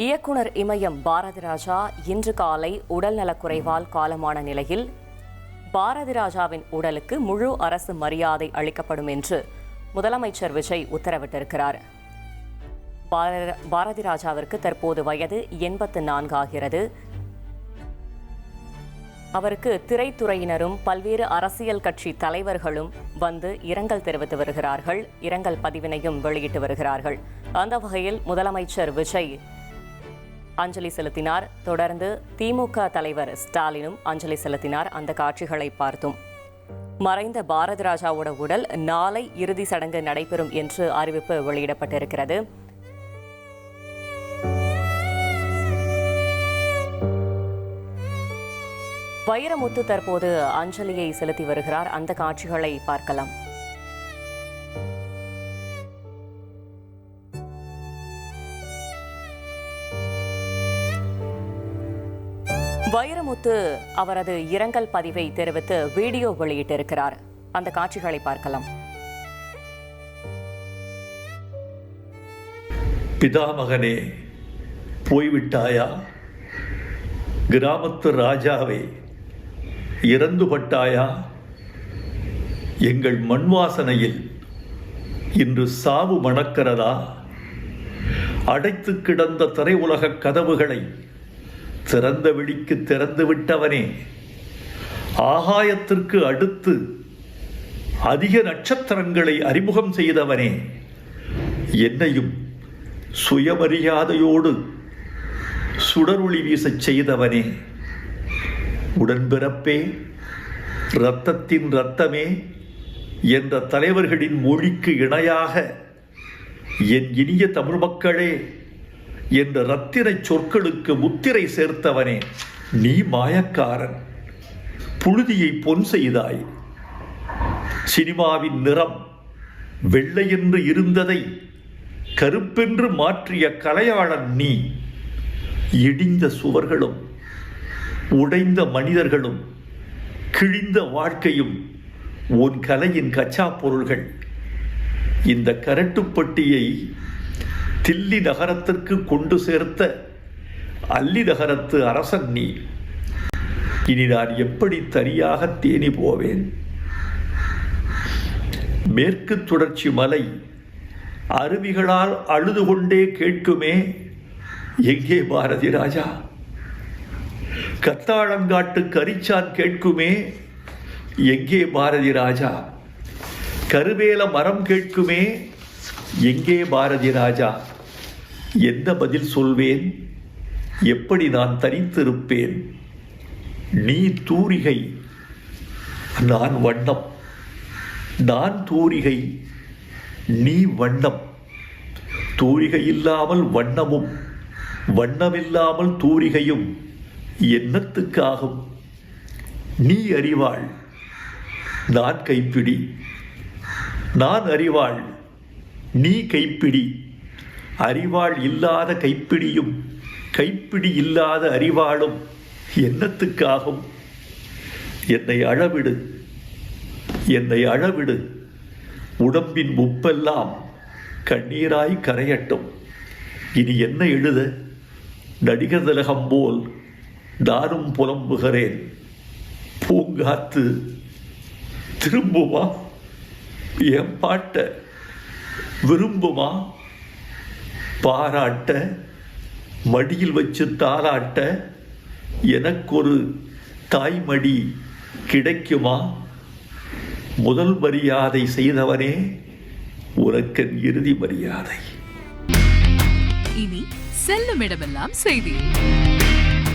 இயக்குனர் இமயம் பாரதிராஜா இன்று காலை உடல்நலக்குறைவால் காலமான நிலையில் பாரதிராஜாவின் உடலுக்கு முழு அரசு மரியாதை அளிக்கப்படும் என்று முதலமைச்சர் விஜய் உத்தரவிட்டிருக்கிறார். பாரதிராஜாவிற்கு தற்போது வயது 84 ஆகிறது. அவருக்கு திரைத்துறையினரும் பல்வேறு அரசியல் கட்சி தலைவர்களும் வந்து இரங்கல் தெரிவித்து வருகிறார்கள். இரங்கல் பதிவினையும் வெளியிட்டு வருகிறார்கள். அந்த வகையில் முதலமைச்சர் விஜய் அஞ்சலி செலுத்தினார். தொடர்ந்து திமுக தலைவர் ஸ்டாலினும் அஞ்சலி செலுத்தினார். அந்த காட்சிகளை பார்த்தோம். மறைந்த பாரதிராஜாவோட உடல் நாளை இறுதி சடங்கு நடைபெறும் என்று அறிவிப்பு வெளியிடப்பட்டிருக்கிறது. வைரமுத்து தற்போது அஞ்சலியை செலுத்தி வருகிறார். அந்த காட்சிகளை பார்க்கலாம். வைரமுத்து அவரது இரங்கல் பதிவை தெரிவித்து வீடியோ வெளியிட்டிருக்கிறார். அந்த காட்சிகளை பார்க்கலாம். பிதாமகனே, போய்விட்டாயா? கிராமத்து ராஜாவே, இறந்துபட்டாயா? எங்கள் மண்வாசனையில் இன்று சாவு மணக்கிறதா? அடைத்து கிடந்த திரையுலக கதவுகளை திறந்த விழிக்கு திறந்து விட்டவனே, ஆகாயத்திற்கு அடுத்து அதிக நட்சத்திரங்களை அறிமுகம் செய்தவனே, என்னையும் சுயமரியாதையோடு சுடரொளி வீசச் செய்தவனே, உடன்பிறப்பே, இரத்தத்தின் இரத்தமே என்ற தலைவர்களின் மொழிக்கு இணையாக என் இனிய தமிழ் மக்களே என்ற ரத்தின சொற்களுக்கு முத்திரை சேர்த்தவனே, நீ மாயக்காரன். புழுதியை பொன் செய்தாய். சினிமாவின் நிறம் வெள்ளையென்று இருந்ததை கருப்பென்று மாற்றிய கலையாளன் நீ. இடிந்த சுவர்களும் உடைந்த மனிதர்களும் கிழிந்த வாழ்க்கையும் உன் கலையின் கச்சா பொருள்கள். இந்த கரட்டுப்பட்டியை தில்லி நகரத்திற்கு கொண்டு சேர்த்த அல்லி நகரத்து அரசன் நீ. இனி நான் எப்படி தனியாக தேனி போவேன்? மேற்கு தொடர்ச்சி மலை அருவிகளால் அழுது கொண்டே கேட்குமே, எங்கே பாரதி ராஜா? கத்தாழங்காட்டு கரிச்சான் கேட்குமே, எங்கே பாரதி ராஜா? கருவேல மரம் கேட்குமே, எங்கே பாரதி ராஜா? என்ன பதில் சொல்வேன்? எப்படி நான் தனித்திருப்பேன்? நீ தூரிகை, நான் வண்ணம். நான் தூரிகை, நீ வண்ணம். தூரிகை இல்லாமல் வண்ணமும், வண்ணமில்லாமல் தூரிகையும் என்னத்துக்காகும்? நீ அறிவாள், நான் கைப்பிடி. நான் அறிவாள், நீ கைப்பிடி. அறிவாள் இல்லாத கைப்பிடியும் கைப்பிடி இல்லாத அறிவாளும் என்னத்துக்காகும்? என்னை அழவிடு, என்னை அழவிடு. உடம்பின் உப்பெல்லாம் கண்ணீராய் கரையட்டும். இனி என்ன எழுத? நடிகர் திலகம் போல் நானும் புலம்புகிறேன். பூங்காத்து திரும்புமா? என் பாட்ட விரும்புமா? பாராட்ட, மடியில் வச்சு தாராட்ட எனக்கொரு தாய்மடி கிடைக்குமா? முதல் மரியாதை செய்தவனே, உனக்கென் இறுதி மரியாதை. இனி செல்லும் இடமெல்லாம் செய்தி.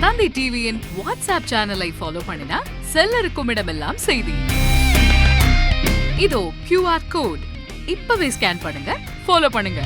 தந்தி டிவியின் வாட்ஸ்அப் சேனலை ஃபாலோ பண்ணினா செல்ல இருக்கும் இடமெல்லாம் செய்தி. இதோ QR கோட் இப்பவே ஸ்கேன் பண்ணுங்க, ஃபாலோ பண்ணுங்க.